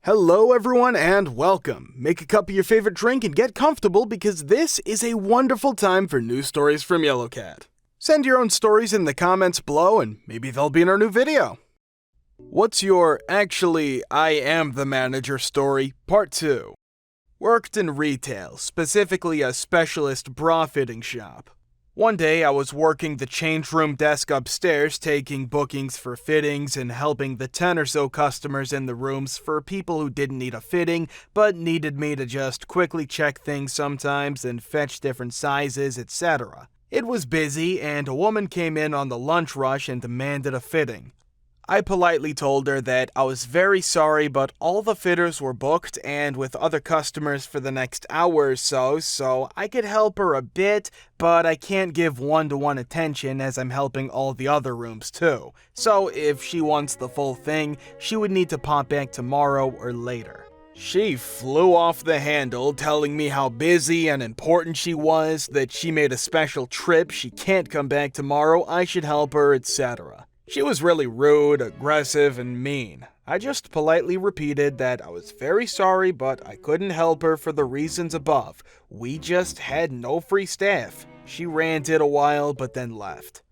Hello everyone and welcome. Make a cup of your favorite drink and get comfortable because this is a wonderful time for news stories from Yellow Cat. Send your own stories in the comments below and maybe they'll be in our new video. What's your "actually, I am the manager" story? Part 2. Worked in retail, specifically a specialist bra fitting shop. One day I was working the change room desk upstairs, taking bookings for fittings and helping the 10 or so customers in the rooms for people who didn't need a fitting but needed me to just quickly check things sometimes and fetch different sizes, etc. It was busy and a woman came in on the lunch rush and demanded a fitting. I politely told her that I was very sorry, but all the fitters were booked and with other customers for the next hour or so I could help her a bit, but I can't give one-to-one attention as I'm helping all the other rooms too. So if she wants the full thing, she would need to pop back tomorrow or later. She flew off the handle, telling me how busy and important she was, that she made a special trip, she can't come back tomorrow, I should help her, etc. She was really rude, aggressive, and mean. I just politely repeated that I was very sorry, but I couldn't help her for the reasons above. We just had no free staff. She ranted a while, but then left.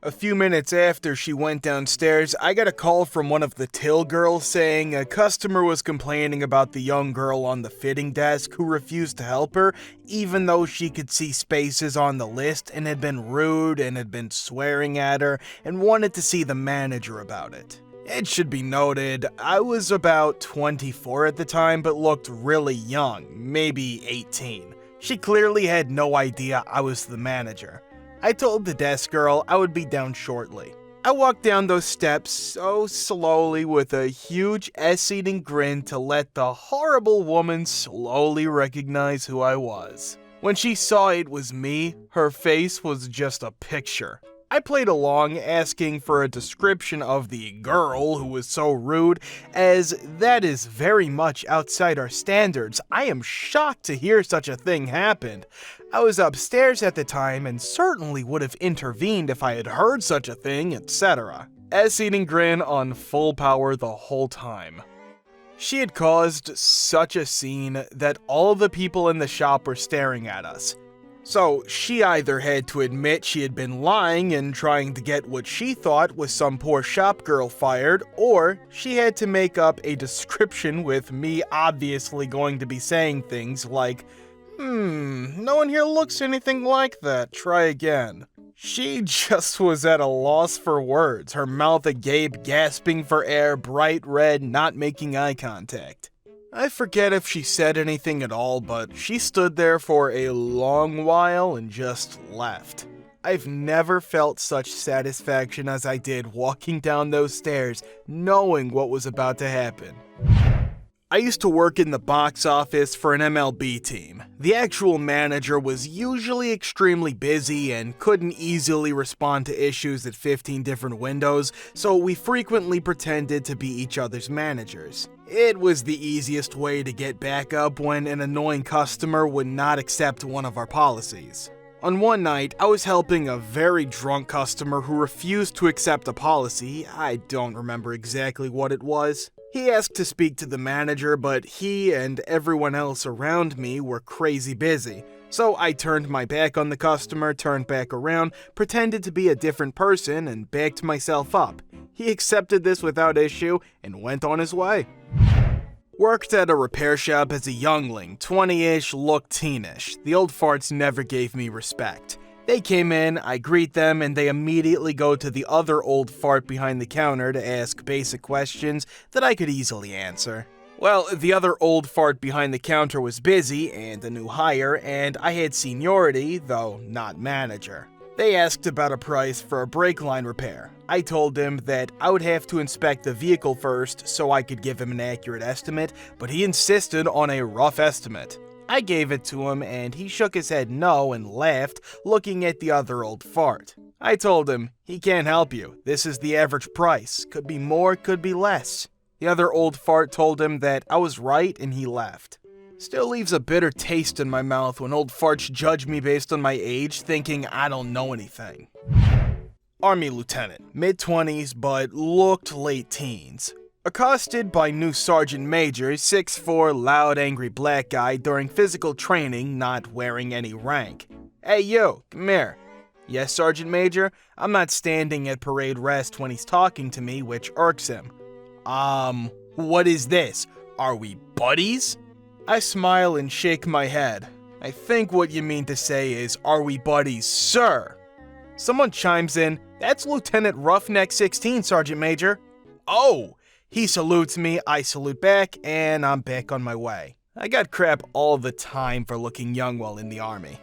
A few minutes after she went downstairs, I got a call from one of the till girls saying a customer was complaining about the young girl on the fitting desk who refused to help her, even though she could see spaces on the list and had been rude and had been swearing at her and wanted to see the manager about it. It should be noted, I was about 24 at the time but looked really young, maybe 18. She clearly had no idea I was the manager. I told the desk girl I would be down shortly. I walked down those steps so slowly with a huge ass-eating grin to let the horrible woman slowly recognize who I was. When she saw it was me, her face was just a picture. I played along, asking for a description of the girl who was so rude, as that is very much outside our standards. I am shocked to hear such a thing happened. I was upstairs at the time and certainly would have intervened if I had heard such a thing, etc. Ass-eating grin on full power the whole time. She had caused such a scene that all the people in the shop were staring at us. So she either had to admit she had been lying and trying to get what she thought was some poor shop girl fired, or she had to make up a description with me obviously going to be saying things like, no one here looks anything like that, try again. She just was at a loss for words, her mouth agape, gasping for air, bright red, not making eye contact. I forget if she said anything at all, but she stood there for a long while and just left. I've never felt such satisfaction as I did walking down those stairs, knowing what was about to happen. I used to work in the box office for an MLB team. The actual manager was usually extremely busy and couldn't easily respond to issues at 15 different windows, so we frequently pretended to be each other's managers. It was the easiest way to get back up when an annoying customer would not accept one of our policies. On one night, I was helping a very drunk customer who refused to accept a policy. I don't remember exactly what it was. He asked to speak to the manager, but he and everyone else around me were crazy busy. So I turned my back on the customer, turned back around, pretended to be a different person, and backed myself up. He accepted this without issue and went on his way. Worked at a repair shop as a youngling, 20-ish, looked teenish. The old farts never gave me respect. They came in, I greet them, and they immediately go to the other old fart behind the counter to ask basic questions that I could easily answer. Well, the other old fart behind the counter was busy and a new hire, and I had seniority, though not manager. They asked about a price for a brake line repair. I told him that I would have to inspect the vehicle first so I could give him an accurate estimate, but he insisted on a rough estimate. I gave it to him and he shook his head no and laughed, looking at the other old fart. I told him, he can't help you. This is the average price. Could be more, could be less. The other old fart told him that I was right and he left. Still leaves a bitter taste in my mouth when old farts judge me based on my age, thinking I don't know anything. Army lieutenant, mid-20s but looked late teens. Accosted by new Sergeant Major, 6'4", loud, angry black guy during physical training, not wearing any rank. Hey you, come here. Yes, Sergeant Major, I'm not standing at parade rest when he's talking to me, which irks him. What is this? Are we buddies? I smile and shake my head. I think what you mean to say is, are we buddies, sir? Someone chimes in, that's Lieutenant Roughneck 16, Sergeant Major. Oh! He salutes me, I salute back, and I'm back on my way. I got crap all the time for looking young while in the army.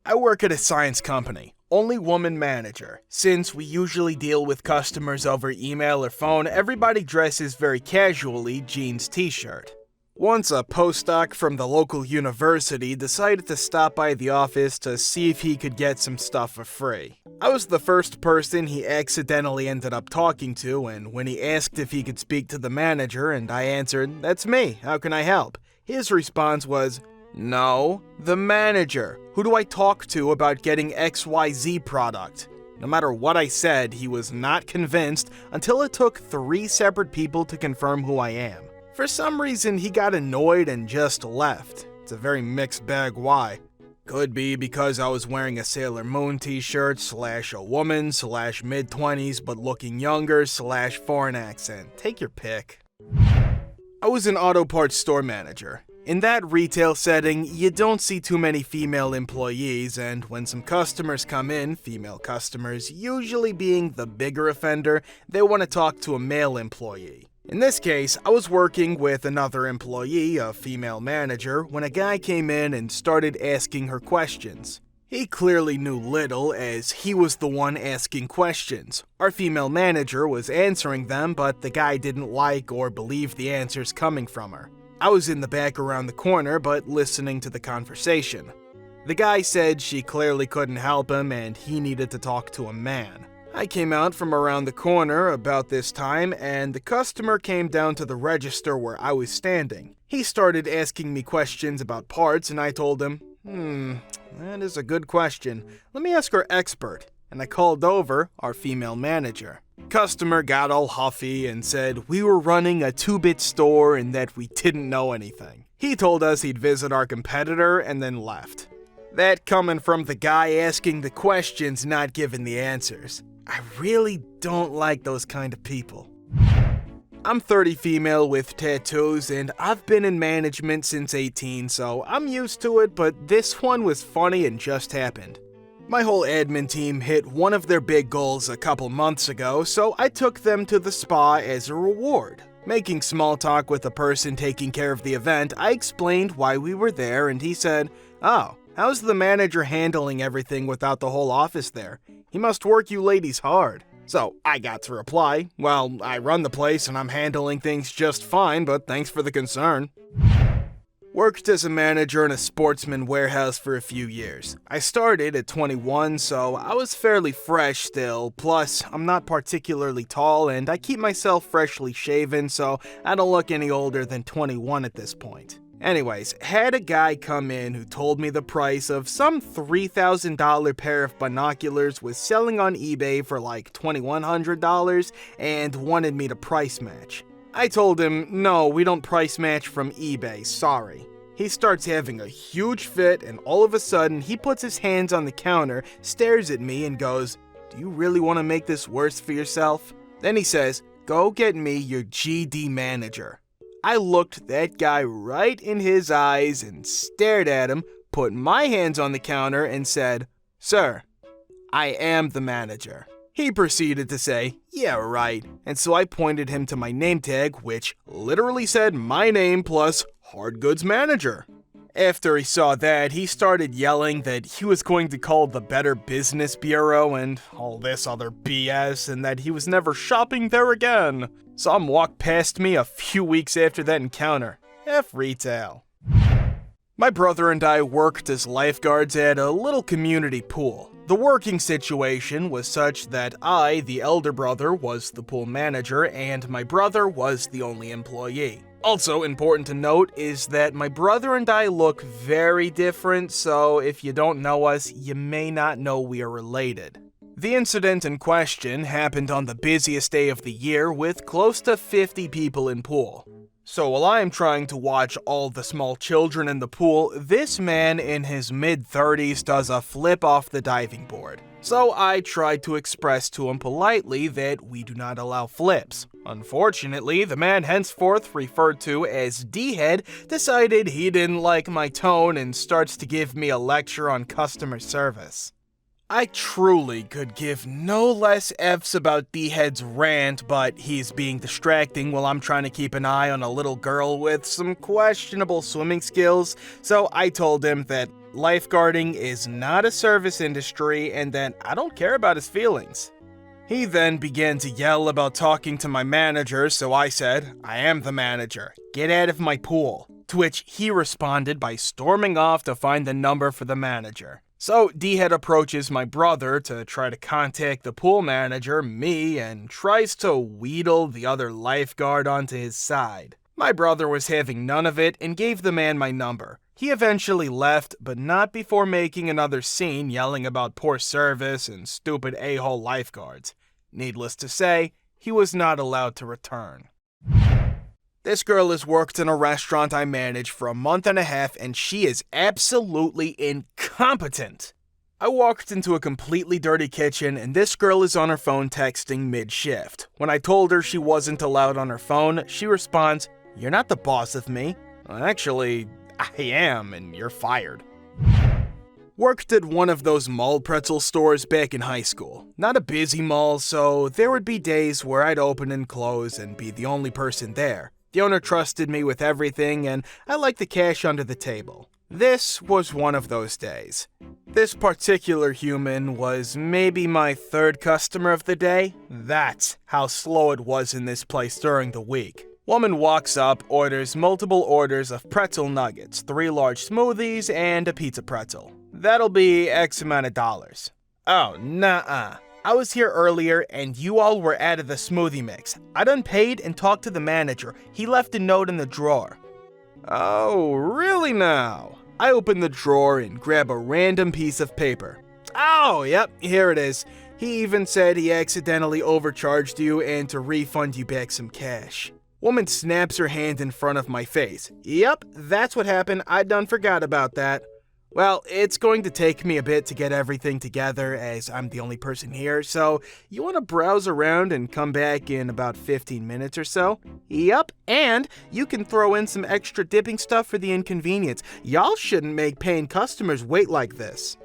I work at a science company, only woman manager. Since we usually deal with customers over email or phone, everybody dresses very casually, jeans, t-shirt. Once a postdoc from the local university decided to stop by the office to see if he could get some stuff for free. I was the first person he accidentally ended up talking to, and when he asked if he could speak to the manager and I answered, "That's me, how can I help?" his response was, "No, the manager. Who do I talk to about getting XYZ product?" No matter what I said, he was not convinced until it took 3 separate people to confirm who I am. For some reason, he got annoyed and just left. It's a very mixed bag why. Could be because I was wearing a Sailor Moon t-shirt / a woman / mid-20s but looking younger / foreign accent. Take your pick. I was an auto parts store manager. In that retail setting, you don't see too many female employees, and when some customers come in, female customers usually being the bigger offender, they want to talk to a male employee. In this case, I was working with another employee, a female manager, when a guy came in and started asking her questions. He clearly knew little, as he was the one asking questions. Our female manager was answering them, but the guy didn't like or believe the answers coming from her. I was in the back around the corner, but listening to the conversation. The guy said she clearly couldn't help him and he needed to talk to a man. I came out from around the corner about this time, and the customer came down to the register where I was standing. He started asking me questions about parts, and I told him, that is a good question. Let me ask our expert. And I called over our female manager. Customer got all huffy and said we were running a 2-bit store and that we didn't know anything. He told us he'd visit our competitor and then left. That coming from the guy asking the questions, not giving the answers. I really don't like those kind of people. I'm 30 female with tattoos, and I've been in management since 18, so I'm used to it, but this one was funny and just happened. My whole admin team hit one of their big goals a couple months ago, so I took them to the spa as a reward. Making small talk with the person taking care of the event, I explained why we were there, and he said, "Oh, how's the manager handling everything without the whole office there? He must work you ladies hard." So I got to reply, "Well, I run the place and I'm handling things just fine, but thanks for the concern." Worked as a manager in a Sportsman warehouse for a few years. I started at 21, so I was fairly fresh still, plus I'm not particularly tall and I keep myself freshly shaven, so I don't look any older than 21 at this point. Anyways, had a guy come in who told me the price of some $3,000 pair of binoculars was selling on eBay for like $2,100 and wanted me to price match. I told him, "No, we don't price match from eBay, sorry." He starts having a huge fit, and all of a sudden he puts his hands on the counter, stares at me and goes, "Do you really want to make this worse for yourself?" Then he says, "Go get me your GD manager." I looked that guy right in his eyes and stared at him, put my hands on the counter and said, "Sir, I am the manager." He proceeded to say, "Yeah, right," and so I pointed him to my name tag, which literally said my name plus Hard Goods Manager. After he saw that, he started yelling that he was going to call the Better Business Bureau and all this other BS, and that he was never shopping there again. Some walked past me a few weeks after that encounter. F retail. My brother and I worked as lifeguards at a little community pool. The working situation was such that I, the elder brother, was the pool manager and my brother was the only employee. Also important to note is that my brother and I look very different, so if you don't know us, you may not know we are related. The incident in question happened on the busiest day of the year with close to 50 people in pool. So while I am trying to watch all the small children in the pool, this man in his mid-30s does a flip off the diving board. So I tried to express to him politely that we do not allow flips. Unfortunately, the man henceforth referred to as D-head decided he didn't like my tone and starts to give me a lecture on customer service. I truly could give no less F's about D-head's rant, but he's being distracting while I'm trying to keep an eye on a little girl with some questionable swimming skills, so I told him that lifeguarding is not a service industry and that I don't care about his feelings. He then began to yell about talking to my manager, so I said, "I am the manager. Get out of my pool." To which he responded by storming off to find the number for the manager. So D-head approaches my brother to try to contact the pool manager, me, and tries to wheedle the other lifeguard onto his side. My brother was having none of it and gave the man my number. He eventually left, but not before making another scene yelling about poor service and stupid a-hole lifeguards. Needless to say, he was not allowed to return. This girl has worked in a restaurant I manage for a month and a half, and she is absolutely incompetent. I walked into a completely dirty kitchen, and this girl is on her phone texting mid-shift. When I told her she wasn't allowed on her phone, she responds, "You're not the boss of me." "Well, actually, I am, and you're fired." Worked at one of those mall pretzel stores back in high school. Not a busy mall, so there would be days where I'd open and close and be the only person there. The owner trusted me with everything, and I liked the cash under the table. This was one of those days. This particular human was maybe my third customer of the day. That's how slow it was in this place during the week. Woman walks up, orders multiple orders of pretzel nuggets, 3 large smoothies, and a pizza pretzel. That'll be X amount of dollars. "Oh, nah-uh. I was here earlier and you all were out of the smoothie mix. I done paid and talked to the manager. He left a note in the drawer." "Oh, really now?" I open the drawer and grab a random piece of paper. "Oh, yep, here it is. He even said he accidentally overcharged you and to refund you back some cash." Woman snaps her hand in front of my face. "Yep, that's what happened. I done forgot about that." "Well, it's going to take me a bit to get everything together as I'm the only person here, so you want to browse around and come back in about 15 minutes or so?" "Yup, and you can throw in some extra dipping stuff for the inconvenience. Y'all shouldn't make paying customers wait like this."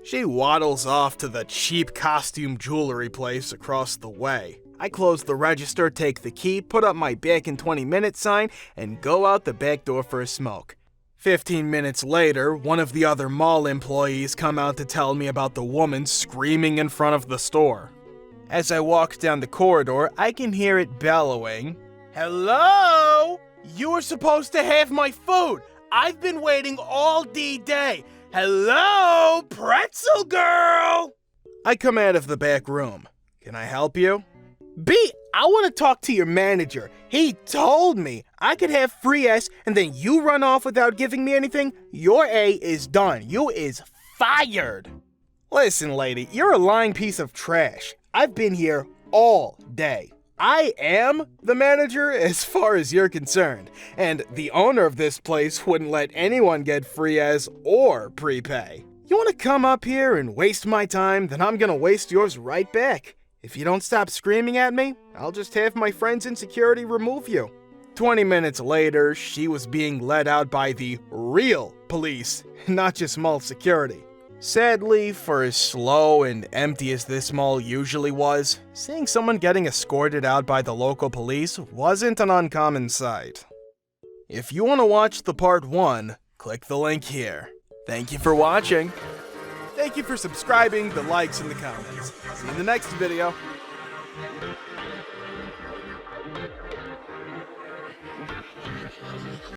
She waddles off to the cheap costume jewelry place across the way. I close the register, take the key, put up my back in 20 minutes sign, and go out the back door for a smoke. 15 minutes later, one of the other mall employees come out to tell me about the woman screaming in front of the store. As I walk down the corridor, I can hear it bellowing, "Hello? You were supposed to have my food. I've been waiting all day. Hello, pretzel girl?" I come out of the back room. "Can I help you?" "B, I want to talk to your manager. He told me I could have free S and then you run off without giving me anything. Your A is done. You is fired." "Listen, lady, you're a lying piece of trash. I've been here all day. I am the manager as far as you're concerned, and the owner of this place wouldn't let anyone get free S or prepay. You want to come up here and waste my time, then I'm going to waste yours right back. If you don't stop screaming at me, I'll just have my friends in security remove you." 20 minutes later, she was being led out by the real police, not just mall security. Sadly, for as slow and empty as this mall usually was, seeing someone getting escorted out by the local police wasn't an uncommon sight. If you want to watch the part 1, click the link here. Thank you for watching. Thank you for subscribing, the likes, and the comments. See you in the next video.